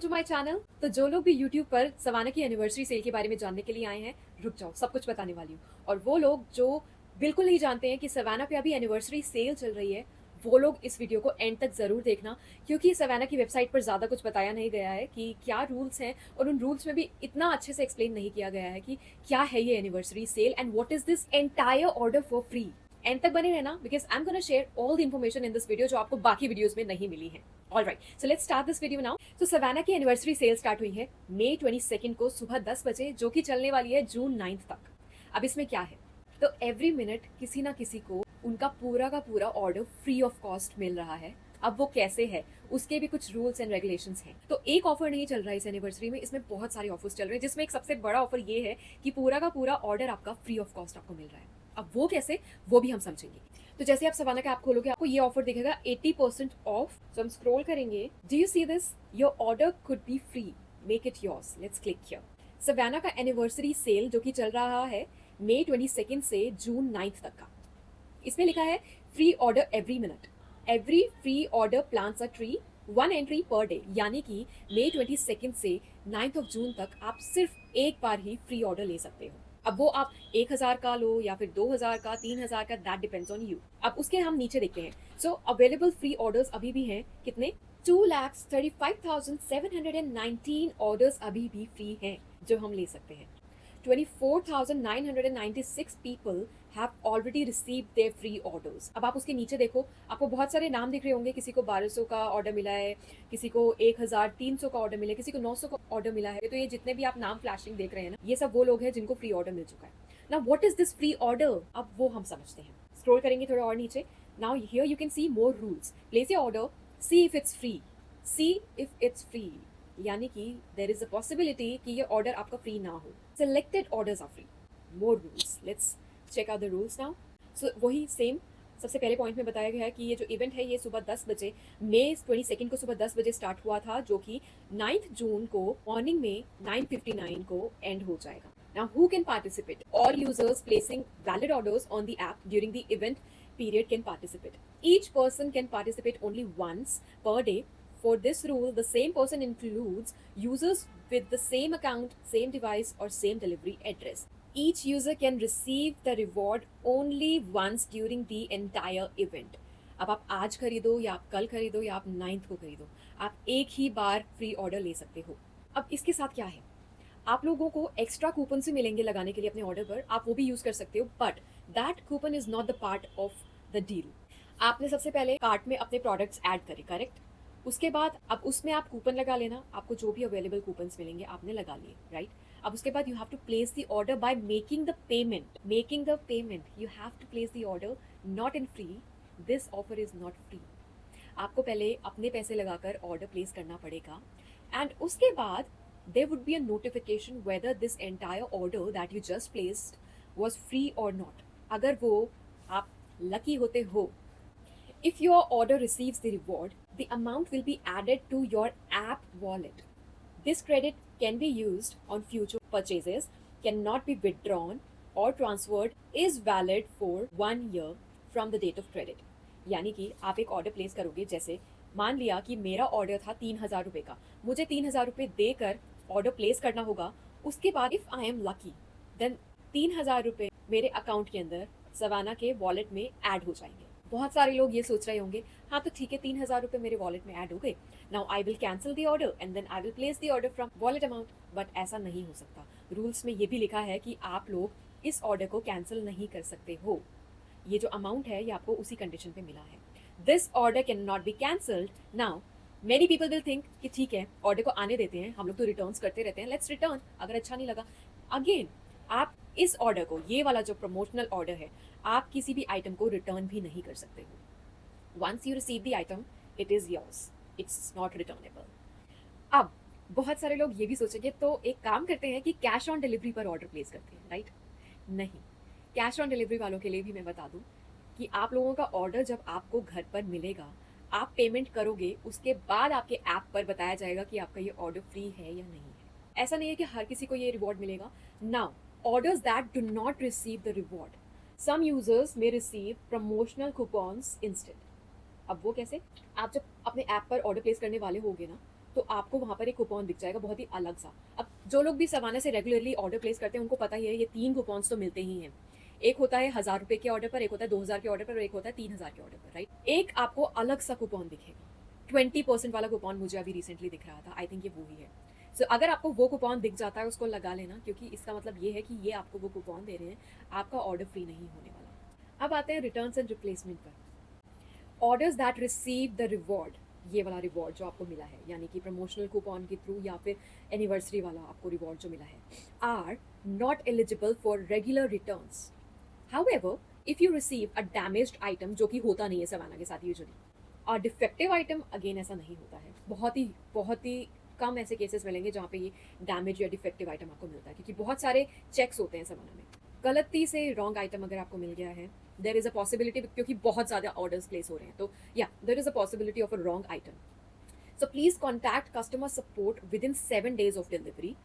To my channel. तो जो लोग भी यूट्यूब पर सवाना की एनिवर्सरी सेल के बारे में जानने के लिए आए हैं, रुक जाओ, सब कुछ बताने वाली हूँ। और वो लोग जो बिल्कुल नहीं जानते हैं कि सवाना पे अभी एनिवर्सरी सेल चल रही है, वो लोग इस वीडियो को एंड तक जरूर देखना, क्योंकि सवाना की वेबसाइट पर ज्यादा कुछ बताया नहीं गया है कि क्या रूल्स हैं, और उन रूल्स में भी इतना अच्छे से एक्सप्लेन नहीं किया गया है कि क्या है ये anniversary sale and what is this entire order for free. End तक बने रहना, because I am gonna share all the information in this video जो आपको बाकी वीडियोस में नहीं मिली है। Alright, so let's start this video now. तो सवाना की एनिवर्सरी सेल स्टार्ट हुई है मई 22 को सुबह 10 बजे, जो कि चलने वाली है जून 9 तक। अब इसमें क्या है, तो एवरी मिनट किसी ना किसी को उनका पूरा का पूरा ऑर्डर फ्री ऑफ कॉस्ट मिल रहा है। अब वो कैसे है, उसके भी कुछ रूल्स एंड रेगुलेशंस हैं। तो एक ऑफर नहीं चल रहा है इस एनिवर्सरी में, इसमें बहुत सारे ऑफर्स चल रहे हैं, जिसमें एक सबसे बड़ा ऑफर ये है कि पूरा का पूरा ऑर्डर आपका फ्री ऑफ कॉस्ट आपको मिल रहा है। अब वो कैसे, वो भी हम समझेंगे। तो जैसे आप सवाना का ऐप खोलोगे, आपको ये ऑफर दिखेगा 80% ऑफ। सो हम स्क्रॉल करेंगे, do you see this, your order could be free, make it yours, let's click here. Savana का एनिवर्सरी सेल जो कि चल रहा है मई 22 से जून 9 तक का, इसमें लिखा है free order every minute, every free order plants a tree, 1 entry per day. यानी कि मई 22 से 9 जून तक आप सिर्फ एक बार ही फ्री ऑर्डर ले सकते हो। अब वो आप 1000 का लो या फिर 2000 का, 3000 का, दैट डिपेंड्स ऑन यू। अब उसके हम नीचे देखते हैं। सो अवेलेबल फ्री ऑर्डर्स अभी भी हैं कितने, 2,35,719 ऑर्डर्स अभी भी फ्री हैं जो हम ले सकते हैं। 24,996 people have already received their free orders। अब आप उसके नीचे देखो, आपको बहुत सारे नाम दिख रहे होंगे। किसी को 1200 का ऑर्डर मिला है, किसी को 1300 का ऑर्डर मिला है, किसी को 900 का ऑर्डर मिला है। तो ये जितने भी आप नाम फ्लैशिंग देख रहे हैं ना, ये सब वो लोग हैं जिनको फ्री ऑर्डर मिल चुका है। Now what is this free order, अब वो हम समझते हैं। स्क्रॉल करेंगे थोड़ा और नीचे। Now here you can see more rules. Place your order, see if it's free, see if it's free, यानी कि देयर इज अ पॉसिबिलिटी कि ये ऑर्डर आपका फ्री ना हो। Selected orders are free. More rules. Let's check out the rules now. So वही same सबसे पहले पॉइंट में बताया गया है कि ये जो इवेंट है ये सुबह 10 बजे, मई 22 को सुबह 10 बजे स्टार्ट हुआ था, जो कि 9 जून को मॉर्निंग में 9:59 को एंड हो जाएगा। Now who can participate? All users placing valid orders on the app during the event period can participate. Each person can participate only once per day. For this rule, the same person includes users with the same account, same device, or same delivery address. Each user can receive the reward only once during the entire event. अब आप आज खरीदो या आप कल खरीदो या आप 9th को खरीदो, आप एक ही बार फ्री ऑर्डर ले सकते हो। अब इसके साथ क्या है, आप लोगों को एक्स्ट्रा कूपन से मिलेंगे लगाने के लिए अपने ऑर्डर पर, आप वो भी यूज कर सकते हो, but that coupon is not the part of the deal. आपने सबसे पहले कार्ट में अपने प्रोडक्ट्स ऐड करे, करेक्ट। उसके बाद अब उसमें आप कूपन लगा लेना, आपको जो भी अवेलेबल कूपन्स मिलेंगे आपने लगा लिए, राइट। अब उसके बाद you have to place the order by making the payment. Making the payment, you have to place the order, not in free. This offer is not free. आपको पहले अपने पैसे लगाकर ऑर्डर प्लेस करना पड़ेगा, एंड उसके बाद there would be a notification whether this entire order that you just placed was free or not. अगर वो आप lucky होते हो, if your order receives the reward, the amount will be added to your app wallet. This credit can be used on future purchases, cannot be withdrawn or transferred, is valid for 1 year from the date of credit. यानी कि आप एक order place करोगे, जैसे मान लिया कि मेरा ऑर्डर था 3000 रुपये का, मुझे 3000 रुपये देकर ऑर्डर प्लेस करना होगा। उसके बाद if I am lucky, then 3000 रुपये मेरे अकाउंट के अंदर सवाना के वॉलेट में ऐड हो जाएंगे। बहुत सारे लोग ये सोच रहे होंगे, हाँ तो ठीक है, 3000 रुपये मेरे वॉलेट में ऐड हो गए, now I will cancel the order and then I will place the order from wallet amount. But ऐसा नहीं हो सकता। रूल्स में ये भी लिखा है कि आप लोग इस ऑर्डर को कैंसिल नहीं कर सकते हो। ये जो अमाउंट है ये आपको उसी कंडीशन पे मिला है। This order can not be cancelled. Now many people will think कि ठीक है, ऑर्डर को आने देते हैं, हम लोग तो रिटर्न्स करते रहते हैं, लेट्स रिटर्न, अगर अच्छा नहीं लगा। अगेन आप इस ऑर्डर को, ये वाला जो प्रमोशनल ऑर्डर है, आप किसी भी आइटम को रिटर्न भी नहीं कर सकते हो। Once you receive the item, it is yours, it's not returnable. अब बहुत सारे लोग ये भी सोचेंगे, तो एक काम करते हैं कि कैश ऑन डिलीवरी पर ऑर्डर प्लेस करते हैं, राइट। नहीं, कैश ऑन डिलीवरी वालों के लिए भी मैं बता दूं कि आप लोगों का ऑर्डर जब आपको घर पर मिलेगा, आप पेमेंट करोगे, उसके बाद आपके ऐप पर बताया जाएगा कि आपका ये ऑर्डर फ्री है या नहीं है। ऐसा नहीं है कि हर किसी को ये रिवॉर्ड मिलेगा। Now orders that do not receive the reward, some users may receive promotional coupons instead. अब वो कैसे, आप जब अपने ऐप पर ऑर्डर प्लेस करने वाले होगे ना, तो आपको वहाँ पर एक कूपन दिख जाएगा बहुत ही अलग सा। अब जो लोग भी सवाना से रेगुलरली ऑर्डर प्लेस करते हैं उनको पता ही है ये 3 कूपन्स तो मिलते ही हैं। एक होता है 1000 रुपए के ऑर्डर पर, एक होता है 2000 के ऑर्डर पर और एक होता है 3000 के ऑर्डर पर, राइट। एक आपको अलग सा कूपन दिखेगा, 20% वाला कूपन मुझे अभी रिसेंटली दिख रहा था, आई थिंक ये वो ही है। सो अगर आपको वो कूपन दिख जाता है उसको लगा लेना, क्योंकि इसका मतलब ये है कि ये आपको वो कूपन दे रहे हैं, आपका ऑर्डर फ्री नहीं होने वाला। अब आते हैं रिटर्न्स एंड रिप्लेसमेंट पर। Orders that receive the reward, ये वाला रिवॉर्ड जो आपको मिला है, यानी कि प्रमोशनल कूपन के थ्रू या फिर एनिवर्सरी वाला आपको रिवॉर्ड जो मिला है, are not eligible for regular returns. However, if you receive a damaged item, जो कि होता नहीं है सवाना के साथ यूजुअली, और डिफेक्टिव आइटम, अगेन ऐसा नहीं होता है, बहुत ही कम ऐसे केसेस मिलेंगे जहाँ पे ये डैमेज या डिफेक्टिव आइटम आपको मिलता है, क्योंकि बहुत सारे चेक्स होते हैं सवाना में। गलती से रॉन्ग आइटम अगर आपको मिल गया है, देर इज़ अ पॉसिबिलिटी, क्योंकि बहुत ज़्यादा ऑर्डर्स प्लेस हो रहे हैं, तो या there is a possibility of a wrong item. So please contact customer support within 7 days of delivery.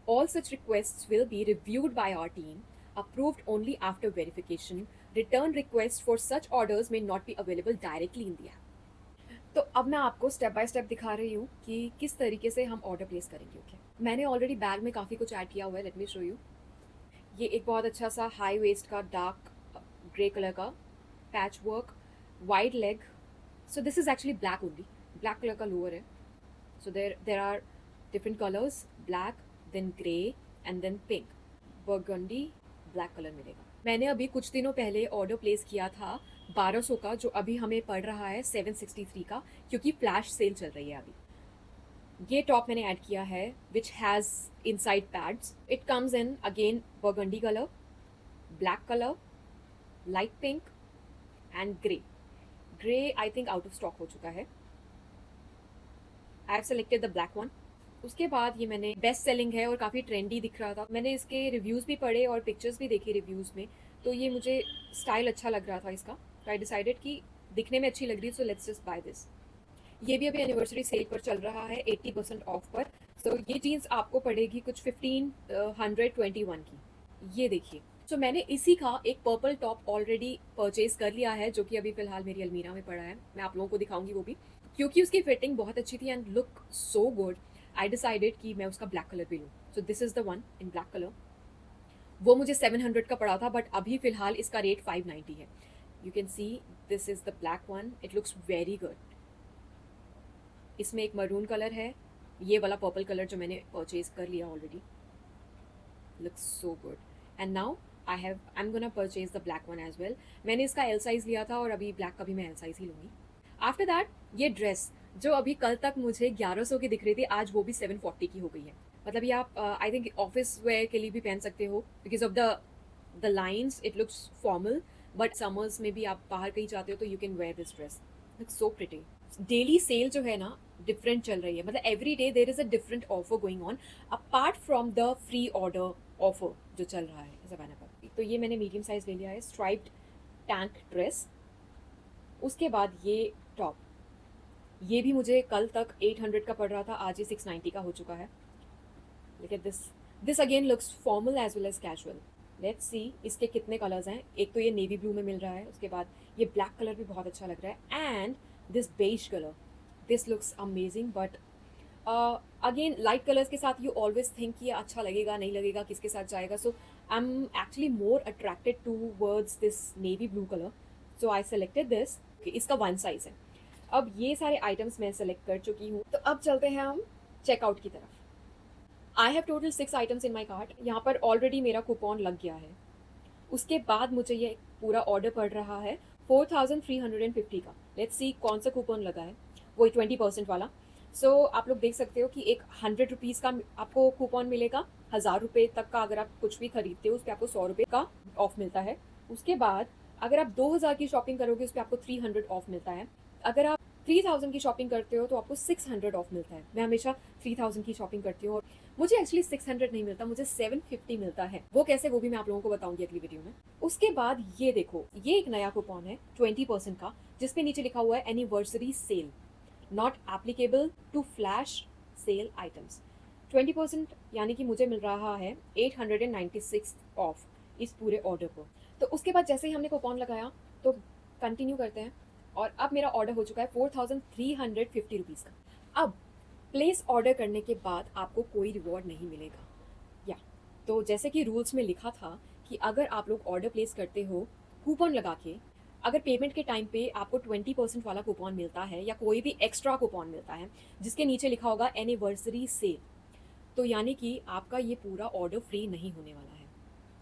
All such requests will be reviewed by our team, approved only after verification. Return requests for such orders may not be available directly in the app. तो अब मैं आपको step by step दिखा रही हूँ कि किस तरीके से हम ऑर्डर प्लेस करेंगे। ओके, मैंने ऑलरेडी बैग में काफ़ी कुछ ऐड किया हुआ है, लेट मी शो यू। ये एक बहुत अच्छा सा हाई वेस्ट का डार्क ग्रे कलर का patch work, wide leg. So this is actually black only, black colour का लोअर है। So there are different colours, black, then grey and then pink, burgundy, black colour मिलेगा। मैंने अभी कुछ दिनों पहले ऑर्डर प्लेस किया था 1200 का, जो अभी हमें पड़ रहा है 763 का, क्योंकि फ्लैश सेल चल रही है अभी। ये टॉप मैंने ऐड किया है which has inside pads. It comes in again burgundy colour, black colour, light pink and grey. Grey I think out of stock हो चुका है। I have selected the black one. उसके बाद ये मैंने बेस्ट सेलिंग है और काफ़ी ट्रेंडी दिख रहा था, मैंने इसके रिव्यूज़ भी पढ़े और पिक्चर्स भी देखे रिव्यूज़ में, तो ये मुझे स्टाइल अच्छा लग रहा था इसका, तो आई डिसाइडेड कि दिखने में अच्छी लग रही है, so let's just by this. ये भी अभी एनिवर्सरी सेल पर चल रहा है 80% ऑफ पर। सो ये जीन्स आपको पड़ेगी कुछ 1521 की। ये देखिए, सो मैंने इसी का एक पर्पल टॉप ऑलरेडी परचेज कर लिया है, जो कि अभी फिलहाल मेरी अलमीरा में पड़ा है, मैं आप लोगों को दिखाऊंगी वो भी, क्योंकि उसकी फिटिंग बहुत अच्छी थी and look so good. I decided कि मैं उसका ब्लैक कलर भी लूँ। So this is the one in black colour. वो मुझे 700 का पड़ा था, बट अभी फ़िलहाल इसका रेट 590 है। You can see this is the black one, it looks very good. इसमें एक मरून कलर है, ये वाला पर्पल कलर जो मैंने परचेज कर लिया already, looks so good. And now I am gonna purchase the black one as well. मैंने इसका एल साइज़ लिया था और अभी ब्लैक का भी मैं एल साइज़ ही लूँगी। आफ्टर दैट ये ड्रेस जो अभी कल तक मुझे 1100 की दिख रही थी, आज वो भी 740 की हो गई है। मतलब ये आप आई थिंक ऑफिस वेयर के लिए भी पहन सकते हो, because of the lines it looks formal, but summers में भी आप बाहर कहीं जाते हो तो you can wear this dress, looks so pretty. Daily cell जो है ना डिफरेंट चल रही है, मतलब every day there is a different offer going on, apart from the free order offer जो चल रहा है ज़माना पर। तो ये मैंने मीडियम साइज़ ले लिया है, स्ट्राइप्ड टैंक ड्रेस। उसके बाद ये टॉप, ये भी मुझे कल तक 800 का पड़ रहा था, आज ये 690 का हो चुका है। लेकिन this again looks formal as well as casual. Let's see इसके कितने कलर्स हैं। एक तो ये नेवी ब्लू में मिल रहा है, उसके बाद ये ब्लैक कलर भी बहुत अच्छा लग रहा है, and this beige colour, this looks amazing. But again light colours के साथ यू ऑलवेज थिंक कि अच्छा लगेगा नहीं लगेगा, किसके साथ जाएगा। So I am actually more attracted towards this navy blue colour, so I selected this. इसका वन साइज है। अब ये सारे आइटम्स मैं सेलेक्ट कर चुकी हूँ, तो अब चलते हैं हम चेकआउट की तरफ। I have total 6 items in my cart. यहाँ पर ऑलरेडी मेरा कूपन लग गया है। उसके बाद मुझे ये पूरा ऑर्डर पड़ रहा है 4350 का। लेट्स सी कौन सा कूपन लगा है, वही 20% वाला। सो आप लोग देख सकते हो कि एक 100 रुपीज़ का आपको कूपन मिलेगा। 1000 रुपये तक का अगर आप कुछ भी खरीदते हो उस पर आपको 100 रुपये का ऑफ मिलता है। उसके बाद अगर आप 2000 की शॉपिंग करोगे उस पर आपको 300 ऑफ मिलता है। अगर आप 3000 की शॉपिंग करते हो तो आपको 600 ऑफ मिलता है। मैं हमेशा 3000 की शॉपिंग करती हूँ और मुझे एक्चुअली 600 नहीं मिलता, मुझे 750 मिलता है। वो कैसे, वो भी मैं आप लोगों को बताऊंगी अगली वीडियो में। उसके बाद ये देखो, ये एक नया कूपन है 20% का, जिसपे नीचे लिखा हुआ है anniversary sale, not applicable to flash sale items. 20% यानी कि मुझे मिल रहा है 896 ऑफ इस पूरे ऑर्डर पर। तो उसके बाद जैसे ही हमने कूपन लगाया तो कंटिन्यू करते हैं, और अब मेरा ऑर्डर हो चुका है 4350 रुपीज़ का। अब प्लेस ऑर्डर करने के बाद आपको कोई रिवॉर्ड नहीं मिलेगा। या तो जैसे कि रूल्स में लिखा था कि अगर आप लोग ऑर्डर प्लेस करते हो कूपन लगा के, अगर पेमेंट के टाइम पे आपको 20% वाला कूपन मिलता है या कोई भी एक्स्ट्रा कूपन मिलता है जिसके नीचे लिखा होगा एनिवर्सरी सेल, तो यानी कि आपका ये पूरा ऑर्डर फ्री नहीं होने वाला है।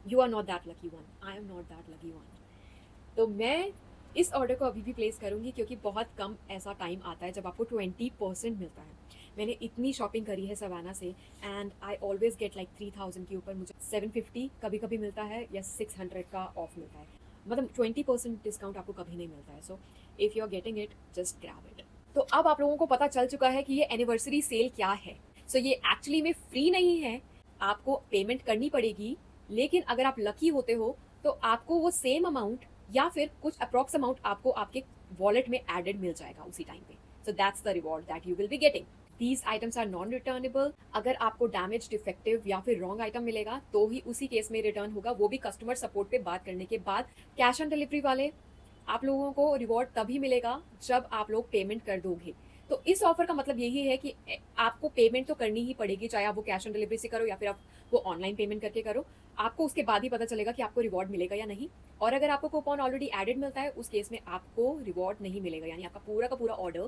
You are not that lucky one, I am not that lucky one. तो मैं इस ऑर्डर को अभी भी प्लेस करूँगी क्योंकि बहुत कम ऐसा टाइम आता है जब आपको 20% मिलता है। मैंने इतनी शॉपिंग करी है सवाना से and I always get like 3000 के ऊपर मुझे 750 कभी कभी मिलता है या 600 का ऑफ मिलता है। मतलब 20% डिस्काउंट आपको कभी नहीं मिलता है। So if you are getting it just grab it. तो अब आप लोगों को पता चल चुका है कि ये एनिवर्सरी सेल क्या है। सो ये एक्चुअली में फ्री नहीं है, आपको पेमेंट करनी पड़ेगी, लेकिन अगर आप लकी होते हो तो आपको वो सेम अमाउंट या फिर कुछ अप्रॉक्स अमाउंट आपको आपके वॉलेट में एडेड मिल जाएगा उसी टाइम पे। So that's the reward that you will be getting. These items are non returnable. अगर आपको डैमेज, डिफेक्टिव या फिर रॉन्ग आइटम मिलेगा तो ही उसी केस में रिटर्न होगा, वो भी कस्टमर सपोर्ट पे बात करने के बाद। कैश ऑन डिलीवरी वाले आप लोगों को रिवॉर्ड तभी मिलेगा जब आप लोग पेमेंट कर दोगे। तो इस ऑफर का मतलब यही है कि आपको पेमेंट तो करनी ही पड़ेगी, चाहे आप वो कैश ऑन डिलीवरी से करो या फिर आप वो ऑनलाइन पेमेंट करके करो। आपको उसके बाद ही पता चलेगा कि आपको रिवॉर्ड मिलेगा या नहीं। और अगर आपको कूपन ऑलरेडी एडेड मिलता है उस केस में आपको रिवॉर्ड नहीं मिलेगा, यानी आपका पूरा का पूरा ऑर्डर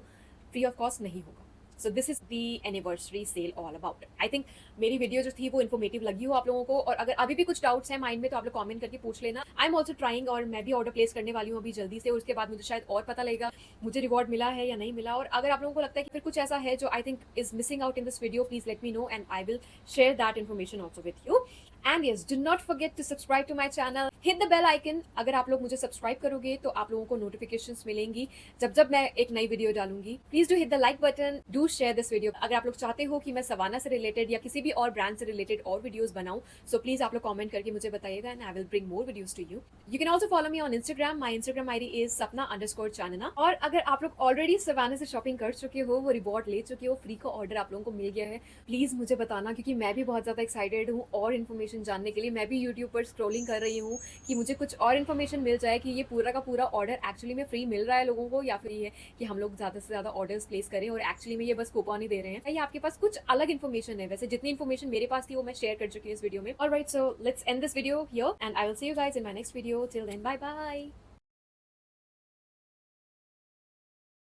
फ्री ऑफ कॉस्ट नहीं होगा। So this is the anniversary sale all about. I think मेरी वीडियो जो थी वो इन्फॉर्मेटिव लगी हो आप लोगों को, और अगर अभी भी कुछ डाउट्स हैं माइंड में तो आप लोग कमेंट करके पूछ लेना। आई एम ऑल्सो ट्राइंग, और मैं भी ऑर्डर प्लेस करने वाली हूँ अभी जल्दी से, और उसके बाद मुझे शायद और पता लगेगा मुझे रिवॉर्ड मिला है या नहीं मिला। और अगर आप लोगों को लगता है कि फिर कुछ ऐसा है जो I think is missing out in this video, please let me know and I will share that information also with you. And yes, do not forget to subscribe to my channel, hit the bell icon. अगर आप लोग मुझे subscribe करोगे तो आप लोगों को notifications मिलेंगी जब जब मैं एक नई वीडियो डालूंगी। Please do hit the like button, do share this video. अगर आप लोग चाहते हो कि मैं सवाना से रिलेटेड या किसी भी और ब्रांड से रिलेटेड और वीडियोस बनाऊं, सो प्लीज आप लोग कमेंट करके मुझे बताइएगा and I will bring more videos to you. You can also follow me on Instagram, my Instagram ID is sapna_chanana। और अगर आप लोग ऑलरेडी सवाना से शॉपिंग कर चुके हो, वो रिवॉर्ड ले चुके हो, फ्री का ऑर्डर आप लोगों को मिल गया है, प्लीज मुझे बताना, क्योंकि मैं भी बहुत ज्यादा एक्साइटेड हूँ और इन्फॉर्मेशन जानने के लिए। मैं भी यूट्यूब पर स्क्रॉलिंग कर रही हूँ कि मुझे कुछ और इन्फॉर्मेशन मिल जाए कि ये पूरा का पूरा ऑर्डर एक्चुअली में फ्री मिल रहा है लोगों को, या फिर ये कि हम लोग ज्यादा से ज्यादा ऑर्डर्स प्लेस करें और एक्चुअली में ये बस कूपन ही दे रहे हैं, या आपके पास कुछ अलग इन्फॉर्मेशन है। वैसे जितनी इन्फॉर्मेशन मेरे पास थी वो मैं शेयर कर चुकी हूँ इस वीडियो में। Alright, so let's end this video here and I will see you guys in my next video. Till then, bye bye.